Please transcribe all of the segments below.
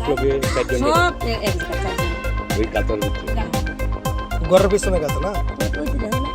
বিপ্লবী চারজন সব এক জায়গায় ওই কাতার ভিতরে ঘরের পিছনে গেছে না? ওই যে দেখো না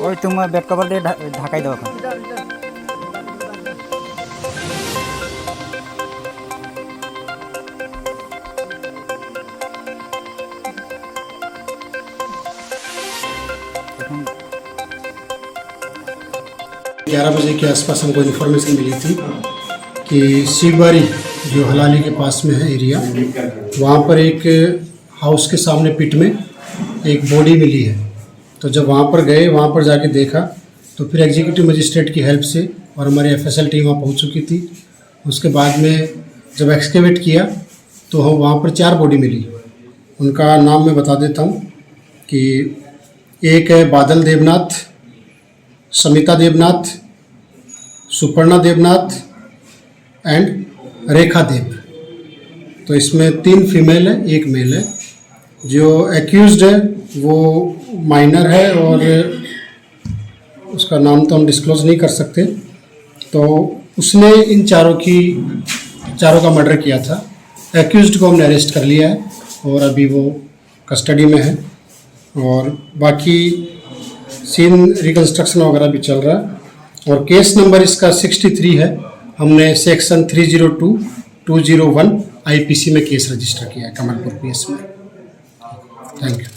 ওই তোমার বেড কভার দিয়ে ঢাকাই দাও এখন। ग्यारह बजे के आसपास हमको इन्फॉर्मेशन मिली थी कि शिवबारी जो हलाली के पास में है एरिया, वहाँ पर एक हाउस के सामने पिट में एक बॉडी मिली है। तो जब वहाँ पर गए, वहाँ पर जाके देखा तो फिर एग्जीक्यूटिव मजिस्ट्रेट की हेल्प से और हमारी एफएसएल टीम वहाँ पहुँच चुकी थी। उसके बाद में जब एक्सकेवेट किया तो वहाँ पर 4 बॉडी मिली। उनका नाम मैं बता देता हूँ कि एक है बादल देवनाथ, समिता देवनाथ, सुपर्णा देवनाथ एंड रेखा देव। तो इसमें 3 फीमेल है, 1 मेल है। जो एक्यूज्ड है वो माइनर है और उसका नाम तो हम डिस्क्लोज नहीं कर सकते। तो उसने इन चारों का मर्डर किया था। एक्यूज्ड को हमने अरेस्ट कर लिया है और अभी वो कस्टडी में है और बाकी सीन रिकंस्ट्रक्शन वगैरह भी चल रहा है। और केस नंबर इसका 63 है। हमने सेक्शन 302/201 आईपीसी में केस रजिस्टर किया है कमलपुर पीएस में। Thank you.